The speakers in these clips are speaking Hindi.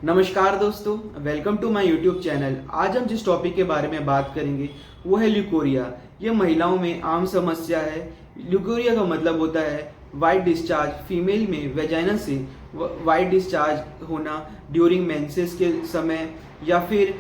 नमस्कार दोस्तों, welcome to my YouTube channel. आज हम जिस टॉपिक के बारे में बात करेंगे वो है ल्यूकोरिया। ये महिलाओं में आम समस्या है। ल्यूकोरिया का मतलब होता है वाइट डिस्चार्ज। फीमेल में वेजाइना से वाइट डिस्चार्ज होना ड्यूरिंग मेंसेस के समय या फिर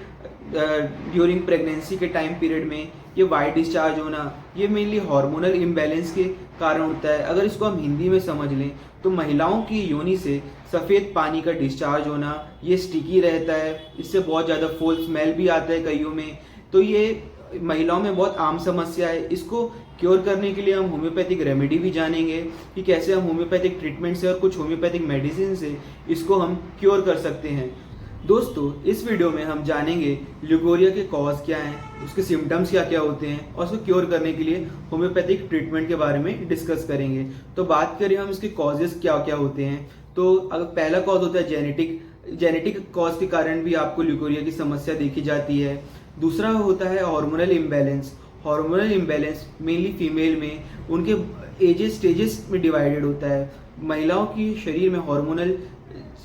ड्यूरिंग प्रेगनेंसी के टाइम पीरियड में ये वाइट डिस्चार्ज होना, ये मेनली हार्मोनल इम्बैलेंस के कारण होता है। अगर इसको हम हिंदी में समझ लें तो महिलाओं की योनि से सफ़ेद पानी का डिस्चार्ज होना, ये स्टिकी रहता है, इससे बहुत ज़्यादा फॉल स्मेल भी आता है कईयों में। तो ये महिलाओं में बहुत आम समस्या है। इसको क्योर करने के लिए हम होम्योपैथिक रेमेडी भी जानेंगे कि कैसे हम होम्योपैथिक ट्रीटमेंट से और कुछ होम्योपैथिक मेडिसिन से इसको हम क्योर कर सकते हैं। दोस्तों, इस वीडियो में हम जानेंगे ल्यूकोरिया के कॉज क्या हैं, उसके सिम्टम्स क्या क्या होते हैं और उसको क्योर करने के लिए होम्योपैथिक ट्रीटमेंट के बारे में डिस्कस करेंगे। तो बात करें हम इसके कॉजेस क्या क्या होते हैं, तो अगर पहला कॉज होता है जेनेटिक कॉज के कारण भी आपको ल्यूकोरिया की समस्या देखी जाती है। दूसरा होता है हार्मोनल इम्बैलेंस मेनली फीमेल में उनके एजेस स्टेजेस में डिवाइडेड होता है। महिलाओं की शरीर में हार्मोनल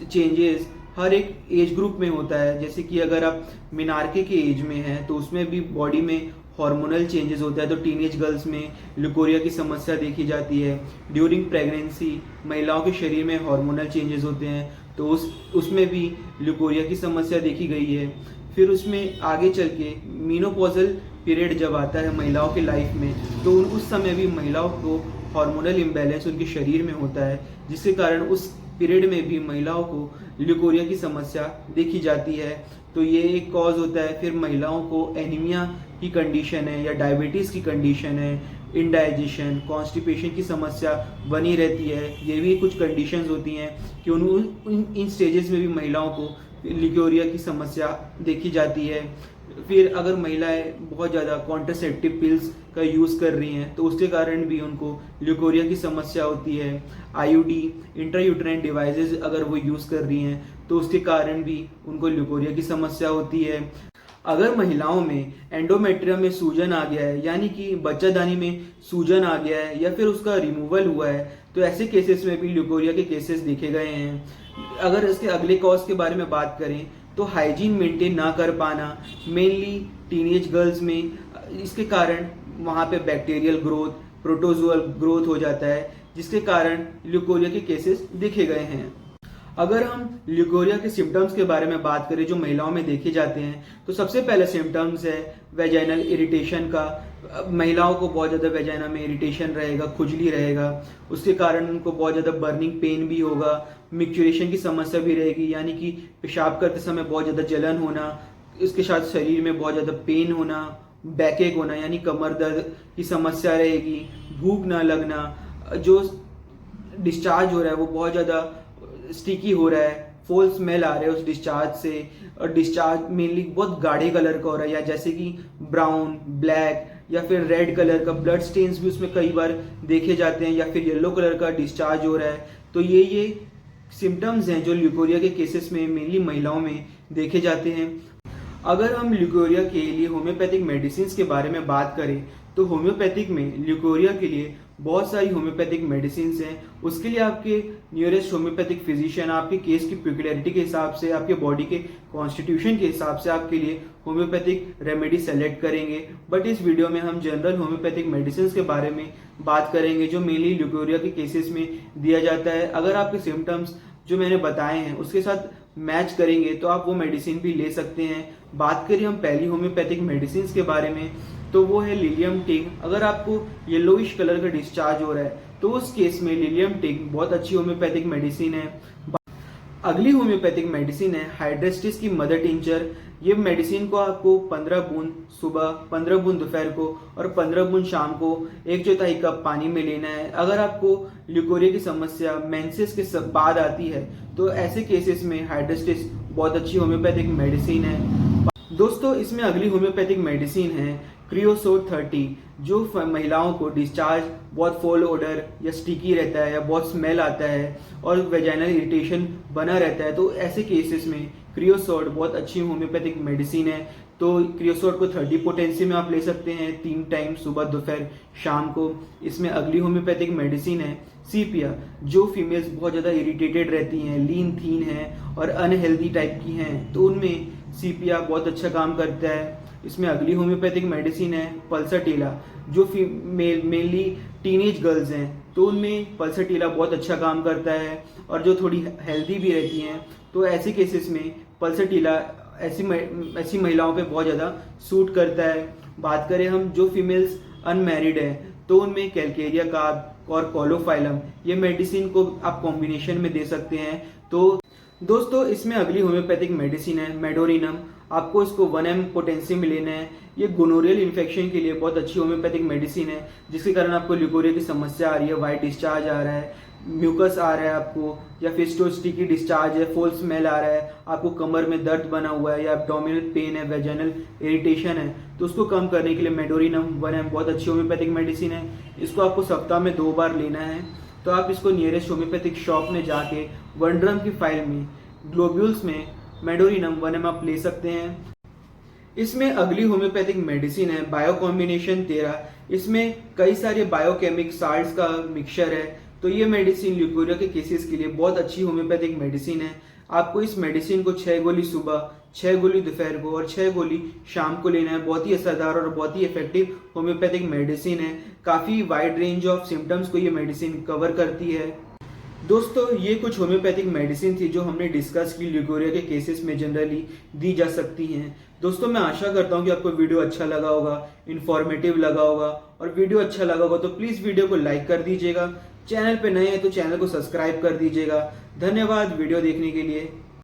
चेंजेस हर एक एज ग्रुप में होता है। जैसे कि अगर आप मिनार्के के एज में हैं तो उसमें भी बॉडी में हार्मोनल चेंजेस होता है, तो टीनेज गर्ल्स में ल्यूकोरिया की समस्या देखी जाती है। ड्यूरिंग प्रेगनेंसी महिलाओं के शरीर में हार्मोनल चेंजेस होते हैं, तो उसमें भी ल्यूकोरिया की समस्या देखी गई है। फिर उसमें आगे चल के मीनोपॉजल पीरियड जब आता है महिलाओं की लाइफ में, तो उस समय भी महिलाओं को हार्मोनल इम्बैलेंस उनके शरीर में होता है, जिसके कारण उस पीरियड में भी महिलाओं को ल्यूकोरिया की समस्या देखी जाती है। तो ये एक कॉज होता है। फिर महिलाओं को एनीमिया की कंडीशन है या डायबिटीज़ की कंडीशन है, इंडाइजेशन, कॉन्स्टिपेशन की समस्या बनी रहती है। ये भी कुछ कंडीशंस होती हैं कि इन स्टेजेस में भी महिलाओं को ल्यूकोरिया की समस्या देखी जाती है। फिर अगर महिलाएं बहुत ज़्यादा कॉन्ट्रासेप्टिव पिल्स का यूज़ कर रही हैं तो उसके कारण भी उनको ल्यूकोरिया की समस्या होती है। आईयूडी, इंट्रायूटेराइन डिवाइसेस अगर वो यूज़ कर रही हैं तो उसके कारण भी उनको ल्यूकोरिया की समस्या होती है। अगर महिलाओं में एंडोमेट्रियम में सूजन आ गया है, यानी कि बच्चादानी में सूजन आ गया है या फिर उसका रिमूवल हुआ है, तो ऐसे केसेस में भी ल्यूकोरिया के केसेस देखे गए हैं। अगर इसके अगले कॉज के बारे में बात करें तो हाइजीन मेंटेन ना कर पाना, मेनली टीनेज गर्ल्स में, इसके कारण वहाँ पे बैक्टीरियल ग्रोथ, प्रोटोजोअल ग्रोथ हो जाता है, जिसके कारण ल्यूकोरिया के केसेस देखे गए हैं। अगर हम ल्यूकोरिया के सिम्टम्स के बारे में बात करें जो महिलाओं में देखे जाते हैं, तो सबसे पहले सिम्टम्स है वेजाइनल इरिटेशन का। महिलाओं को बहुत ज़्यादा वेजाइना में इरिटेशन रहेगा, खुजली रहेगा, उसके कारण उनको बहुत ज़्यादा बर्निंग पेन भी होगा। मिक्चुरेशन की समस्या भी रहेगी, यानी कि पेशाब करते समय बहुत ज़्यादा जलन होना, इसके साथ शरीर में बहुत ज़्यादा पेन होना, बैकएक होना यानी कमर दर्द की समस्या रहेगी, भूख ना लगना, जो डिस्चार्ज हो रहा है वो बहुत ज़्यादा स्टिकी हो रहा है, फॉल स्मेल आ रहा है उस डिस्चार्ज से, और डिस्चार्ज मेनली बहुत गाढ़े कलर का हो रहा है, या जैसे कि ब्राउन, ब्लैक या फिर रेड कलर का, ब्लड स्टेन्स भी उसमें कई बार देखे जाते हैं, या फिर येलो कलर का डिस्चार्ज हो रहा है। तो ये सिम्टम्स हैं जो ल्यूकोरिया के केसेस में मेनली महिलाओं में देखे जाते हैं। अगर हम ल्यूकोरिया के लिए होम्योपैथिक मेडिसिन के बारे में बात करें तो होम्योपैथिक में ल्यूकोरिया के लिए बहुत सारी होम्योपैथिक मेडिसिन हैं। उसके लिए आपके नियरेस्ट होम्योपैथिक फिजिशियन आपके केस की पिक्युलरिटी के हिसाब से, आपके बॉडी के कॉन्स्टिट्यूशन के हिसाब से आपके लिए होम्योपैथिक रेमेडी सेलेक्ट करेंगे। बट इस वीडियो में हम जनरल होम्योपैथिक मेडिसिन के बारे में बात करेंगे जो मेनली ल्यूकोरिया के केसेस में दिया जाता है। अगर आपके सिम्टम्स जो मैंने बताए हैं उसके साथ मैच करेंगे तो आप वो मेडिसिन भी ले सकते हैं। बात करें हम पहली होम्योपैथिक मेडिसिन के बारे में, तो वो है लिलियम टिग। अगर आपको येलोइश कलर का डिस्चार्ज हो रहा है तो उस केस में लिलियम टिग बहुत अच्छी होम्योपैथिक मेडिसिन है। अगली होम्योपैथिक मेडिसिन है हाइड्रेस्टिस की मदर टिंचर। ये मेडिसिन को आपको 15 बूंद सुबह, 15 बूंद दोपहर को और 15 बूंद शाम को 1/4 कप पानी में लेना है। अगर आपको ल्यूकोरिया की समस्या मेंसेस के बाद आती है तो ऐसे केसेस में हाइड्रेस्टिस बहुत अच्छी होम्योपैथिक मेडिसिन है। दोस्तों, इसमें अगली होम्योपैथिक मेडिसिन है क्रियोसोट 30, जो महिलाओं को डिस्चार्ज बहुत फॉल ओडर या स्टिकी रहता है या बहुत स्मेल आता है और वेजाइनल इरिटेशन बना रहता है, तो ऐसे केसेस में क्रियोसोट बहुत अच्छी होम्योपैथिक मेडिसिन है। तो क्रियोसोट को 30 पोटेंसी में आप ले सकते हैं 3 टाइम, सुबह दोपहर शाम को। इसमें अगली होम्योपैथिक मेडिसिन है सीपिया, जो फीमेल्स बहुत ज़्यादा इरिटेटेड रहती हैं, लीन थीन हैं और अनहेल्दी टाइप की हैं, तो उनमें सीपिया बहुत अच्छा काम करता है। इसमें अगली होम्योपैथिक मेडिसिन है पल्साटीला, जो मेनली टीनेज गर्ल्स हैं, तो उनमें पल्साटीला बहुत अच्छा काम करता है। और जो थोड़ी हेल्दी भी रहती हैं, तो ऐसे केसेस में पल्साटीला ऐसी महिलाओं पे बहुत ज़्यादा सूट करता है। बात करें हम जो फीमेल्स अनमैरिड हैं, तो उनमें कैलकेरिया कार्ब और कोलोफाइलम, ये मेडिसिन को आप कॉम्बिनेशन में दे सकते हैं। तो दोस्तों, इसमें अगली होम्योपैथिक मेडिसिन है मेडोरिनम। आपको इसको 1 mg पोटेंसी में लेना है। ये गोनोरियल इन्फेक्शन के लिए बहुत अच्छी होम्योपैथिक मेडिसिन है, जिसके कारण आपको ल्यूकोरिया की समस्या आ रही है, वाइट डिस्चार्ज आ रहा है, म्यूकस आ रहा है आपको, या फिर स्टिकी डिस्चार्ज है, फोल स्मेल आ रहा है, आपको कमर में दर्द बना हुआ है, या एब्डोमिनल पेन है, वेजाइनल इरिटेशन है, तो उसको कम करने के लिए मेडोरिनम 1 mg बहुत अच्छी होम्योपैथिक मेडिसिन है। इसको आपको सप्ताह में 2 बार लेना है। तो आप इसको नियरेस्ट होम्योपैथिक शॉप में जाके 1 ड्रम की फाइल में ग्लोब्यूल्स में मेडोरिनम 1 mg आप ले सकते हैं। इसमें अगली होम्योपैथिक मेडिसिन है बायो कॉम्बिनेशन 13। इसमें कई सारे बायोकेमिक साल्ट्स का मिक्सचर है, तो ये मेडिसिन ल्यूकोरिया के केसेस के लिए बहुत अच्छी होम्योपैथिक मेडिसिन है। आपको इस मेडिसिन को 6 गोली सुबह, 6 गोली दोपहर को और 6 गोली शाम को लेना है। बहुत ही असरदार और बहुत ही इफेक्टिव होम्योपैथिक मेडिसिन है। काफ़ी वाइड रेंज ऑफ सिम्टम्स को ये मेडिसिन कवर करती है। दोस्तों, ये कुछ होम्योपैथिक मेडिसिन थी जो हमने डिस्कस की, ल्यूकोरिया के केसेस में जनरली दी जा सकती हैं। दोस्तों, मैं आशा करता हूँ कि आपको वीडियो अच्छा लगा होगा, इन्फॉर्मेटिव लगा होगा, और वीडियो अच्छा लगा होगा तो प्लीज़ वीडियो को लाइक कर दीजिएगा। चैनल पे नए हैं तो चैनल को सब्सक्राइब कर दीजिएगा। धन्यवाद वीडियो देखने के लिए।